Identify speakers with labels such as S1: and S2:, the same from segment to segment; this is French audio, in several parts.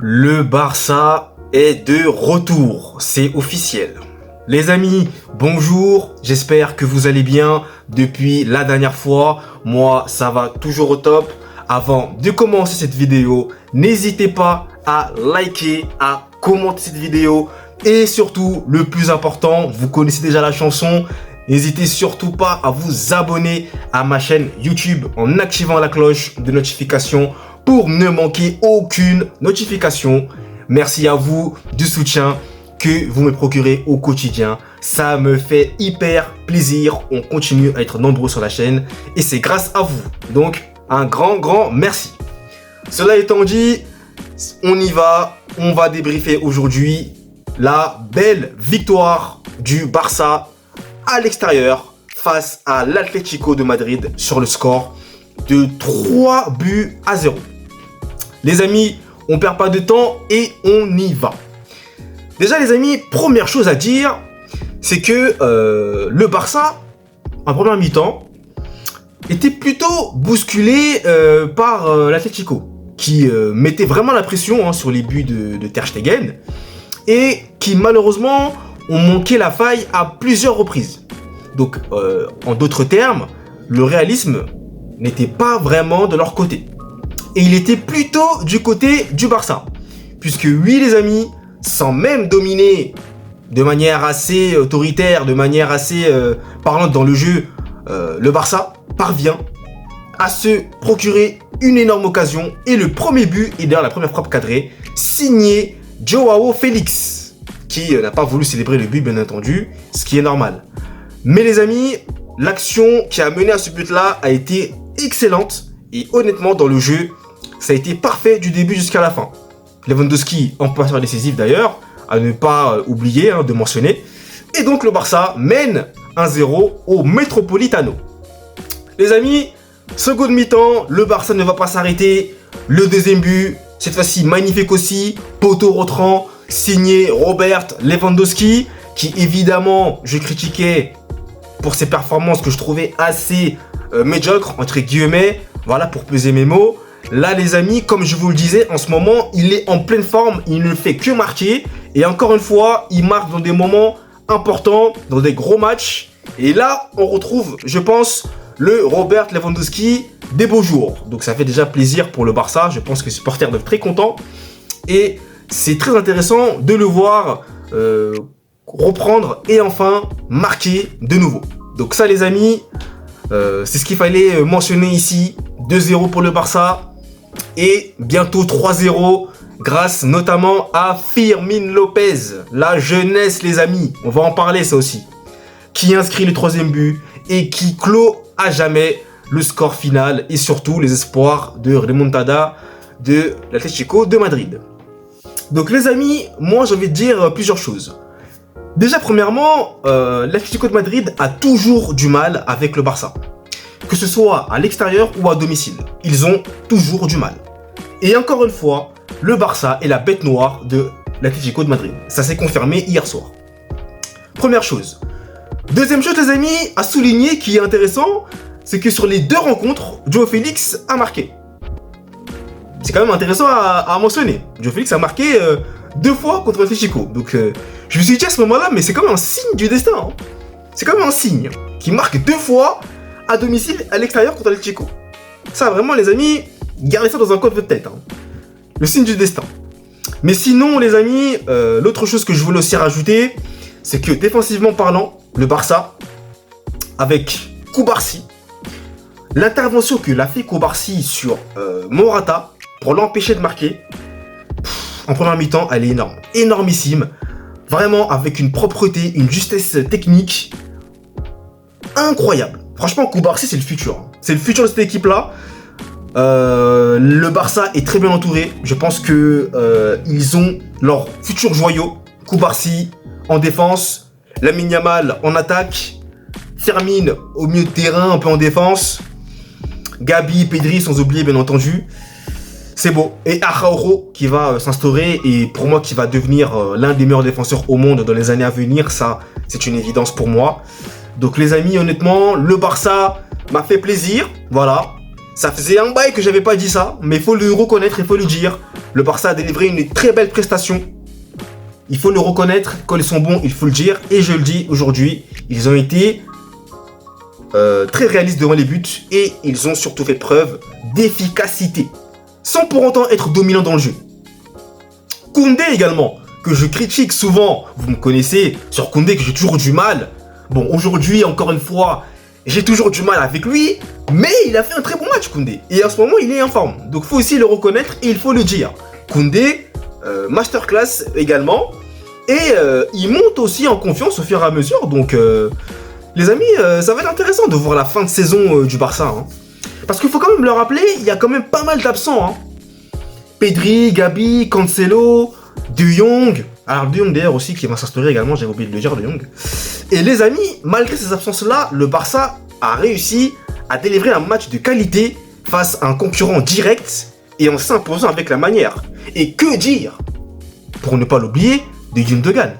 S1: Le Barça est de retour, c'est officiel. Les amis, bonjour, j'espère que vous allez bien depuis la dernière fois. Moi, ça va toujours au top. Avant de commencer cette vidéo, n'hésitez pas à liker, à commenter cette vidéo. Et surtout, le plus important, vous connaissez déjà la chanson, n'hésitez surtout pas à vous abonner à ma chaîne YouTube en activant la cloche de notification pour ne manquer aucune notification. Merci à vous du soutien que vous me procurez au quotidien. Ça me fait hyper plaisir. On continue à être nombreux sur la chaîne et c'est grâce à vous. Donc, un grand merci. Cela étant dit, on y va. On va débriefer aujourd'hui la belle victoire du Barça à l'extérieur face à l'Atlético de Madrid sur le score de 3-0. Les amis, on perd pas de temps et on y va. Déjà les amis, première chose à dire, c'est que le Barça, en première mi-temps, était plutôt bousculé par l'Atlético, qui mettait vraiment la pression sur les buts de Ter Stegen et qui malheureusement ont manqué la faille à plusieurs reprises. Donc, en d'autres termes, le réalisme n'était pas vraiment de leur côté. Et il était plutôt du côté du Barça. Puisque oui les amis, sans même dominer de manière assez autoritaire, de manière assez parlante dans le jeu, le Barça parvient à se procurer une énorme occasion. Et le premier but, et d'ailleurs la première frappe cadrée, signé Joao Félix, qui n'a pas voulu célébrer le but bien entendu, ce qui est normal. Mais les amis, l'action qui a mené à ce but-là a été excellente. Et honnêtement, dans le jeu, ça a été parfait du début jusqu'à la fin. Lewandowski, en passeur décisif d'ailleurs, à ne pas oublier de mentionner. Et donc le Barça mène 1-0 au Metropolitano. Les amis, seconde mi-temps, le Barça ne va pas s'arrêter. Le deuxième but, cette fois-ci magnifique aussi, poteau rentrant, signé Robert Lewandowski, qui évidemment, je critiquais pour ses performances que je trouvais assez médiocres, entre guillemets, voilà, pour peser mes mots. Là les amis, comme je vous le disais, en ce moment, il est en pleine forme, il ne fait que marquer. Et encore une fois, il marque dans des moments importants, dans des gros matchs. Et là, on retrouve, je pense, le Robert Lewandowski des beaux jours. Donc ça fait déjà plaisir pour le Barça, je pense que les supporters doivent être très contents. Et c'est très intéressant de le voir reprendre et enfin marquer de nouveau. Donc ça les amis, c'est ce qu'il fallait mentionner ici. 2-0 pour le Barça et bientôt 3-0 grâce notamment à Fermín López. La jeunesse les amis, on va en parler ça aussi. Qui inscrit le troisième but et qui clôt à jamais le score final et surtout les espoirs de remontada de l'Atlético de Madrid. Donc les amis, moi j'ai envie de dire plusieurs choses. Déjà premièrement, l'Atlético de Madrid a toujours du mal avec le Barça. Que ce soit à l'extérieur ou à domicile, ils ont toujours du mal. Et encore une fois, le Barça est la bête noire de l'Atlético de Madrid. Ça s'est confirmé hier soir. Première chose. Deuxième chose les amis, à souligner qui est intéressant, c'est que sur les deux rencontres, Joao Félix a marqué. C'est quand même intéressant à mentionner. Joao Félix a marqué 2 fois contre l'Atlético. Donc je me suis dit à ce moment-là, mais c'est comme un signe du destin. C'est comme un signe qui marque 2 fois à domicile, à l'extérieur contre l'Atlético. Ça, vraiment, les amis, gardez ça dans un coin de votre tête. Le signe du destin. Mais sinon, les amis, l'autre chose que je voulais aussi rajouter, c'est que défensivement parlant, le Barça, avec Cubarsí, l'intervention que l'a fait Cubarsí sur Morata pour l'empêcher de marquer, en première mi-temps, elle est énorme. Énormissime. Vraiment, avec une propreté, une justesse technique incroyable. Franchement, Cubarsí, c'est le futur. C'est le futur de cette équipe-là. Le Barça est très bien entouré. Je pense que ils ont leur futur joyau. Cubarsí en défense, Lamine Yamal en attaque, Fermín au milieu de terrain, un peu en défense, Gabi, Pedri, sans oublier bien entendu. C'est beau. Et Araujo qui va s'instaurer et pour moi qui va devenir l'un des meilleurs défenseurs au monde dans les années à venir. Ça, c'est une évidence pour moi. Donc les amis, honnêtement, le Barça m'a fait plaisir. Voilà. Ça faisait un bail que j'avais pas dit ça, mais il faut le reconnaître, il faut le dire. Le Barça a délivré une très belle prestation. Il faut le reconnaître, quand ils sont bons, il faut le dire. Et je le dis aujourd'hui, ils ont été très réalistes devant les buts et ils ont surtout fait preuve d'efficacité, sans pour autant être dominants dans le jeu. Koundé également, que je critique souvent, vous me connaissez, sur Koundé que j'ai toujours du mal. Bon, aujourd'hui, encore une fois, j'ai toujours du mal avec lui, mais il a fait un très bon match, Koundé. Et en ce moment, il est en forme. Donc, il faut aussi le reconnaître et il faut le dire. Koundé, masterclass également. Et il monte aussi en confiance au fur et à mesure. Donc, les amis, ça va être intéressant de voir la fin de saison du Barça. Hein. Parce qu'il faut quand même le rappeler, il y a quand même pas mal d'absents. Hein. Pedri, Gabi, Cancelo, De Jong. Alors, De Jong d'ailleurs aussi qui va s'instaurer également, j'avais oublié de le dire, De Jong. Et les amis, malgré ces absences-là, le Barça a réussi à délivrer un match de qualité face à un concurrent direct et en s'imposant avec la manière. Et que dire, pour ne pas l'oublier, de Gundogan.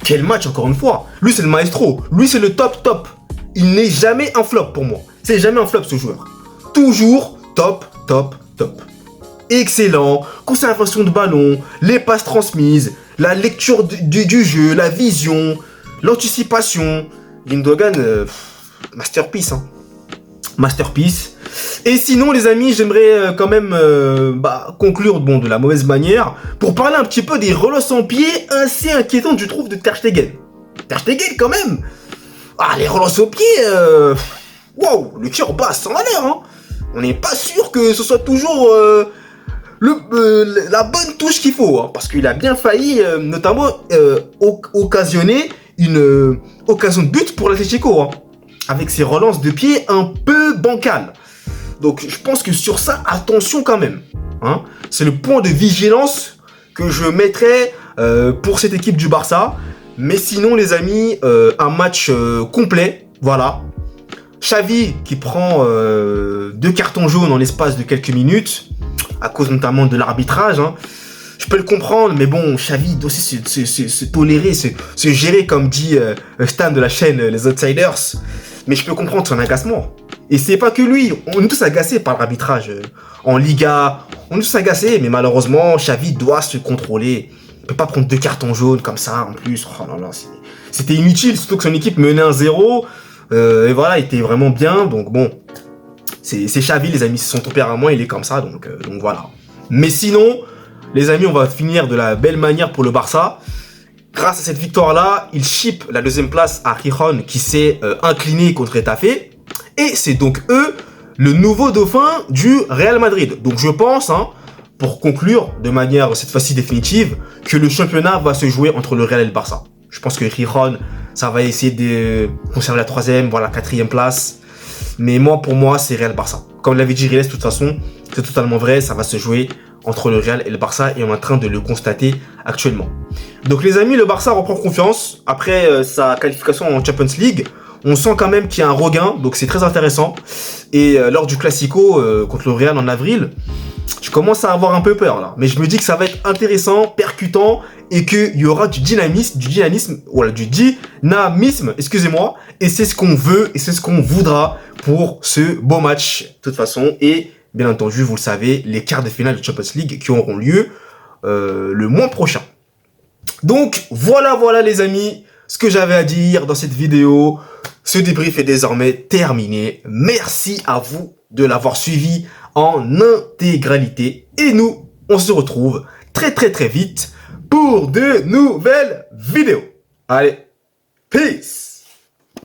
S1: Quel match encore une fois. Lui c'est le maestro, lui c'est le top. Il n'est jamais un flop pour moi. C'est jamais un flop ce joueur. Toujours top. Excellent, conservation de ballon, les passes transmises, la lecture du jeu, la vision, l'anticipation. Gundogan, masterpiece hein. Masterpiece. Et sinon les amis, j'aimerais quand même conclure de la mauvaise manière pour parler un petit peu des relances en pied assez inquiétantes je trouve de Ter Stegen. Ter Stegen quand même. Ah les relances au pied, wow, le tir bas sans l'air hein. On n'est pas sûr que ce soit toujours la bonne touche qu'il faut hein, parce qu'il a bien failli notamment occasionner une occasion de but pour l'Atlético hein, avec ses relances de pied un peu bancales. Donc je pense que sur ça, attention quand même. Hein. C'est le point de vigilance que je mettrais pour cette équipe du Barça. Mais sinon les amis, un match complet, voilà. Xavi qui prend 2 cartons jaunes en l'espace de quelques minutes, à cause notamment de l'arbitrage. Hein. Je peux le comprendre, mais bon, Xavi doit aussi se tolérer, se gérer comme dit Stan de la chaîne Les Outsiders. Mais je peux comprendre son agacement. Et c'est pas que lui, on est tous agacés par l'arbitrage en Liga, on est tous agacés, mais malheureusement, Xavi doit se contrôler. Il peut pas prendre 2 cartons jaunes comme ça en plus. Oh là là, c'était inutile, surtout que son équipe menait 1-0. Et voilà, il était vraiment bien, donc bon, c'est Xavi les amis, c'est son tempérament, il est comme ça, donc voilà. Mais sinon, les amis, on va finir de la belle manière pour le Barça. Grâce à cette victoire-là, il ship la 2e place à Gijón qui s'est incliné contre Getafe. Et c'est donc eux, le nouveau dauphin du Real Madrid. Donc je pense, hein, pour conclure de manière cette fois-ci définitive, que le championnat va se jouer entre le Real et le Barça. Je pense que Gijón, ça va essayer de conserver la 3e, voire la 4e place. Mais pour moi, c'est Real Barça. Comme l'avait dit Riles, de toute façon, c'est totalement vrai, ça va se jouer entre le Real et le Barça et on est en train de le constater actuellement. Donc les amis, le Barça reprend confiance après sa qualification en Champions League. On sent quand même qu'il y a un regain, donc c'est très intéressant. Et lors du Classico contre le Real en avril, je commence à avoir un peu peur là. Mais je me dis que ça va être intéressant, percutant et qu'il y aura du dynamisme, excusez-moi. Et c'est ce qu'on veut et c'est ce qu'on voudra pour ce beau match de toute façon. Et bien entendu, vous le savez, les quarts de finale de Champions League qui auront lieu le mois prochain. Donc voilà les amis, ce que j'avais à dire dans cette vidéo. Ce débrief est désormais terminé. Merci à vous de l'avoir suivi en intégralité. Et nous, on se retrouve très vite pour de nouvelles vidéos. Allez, peace!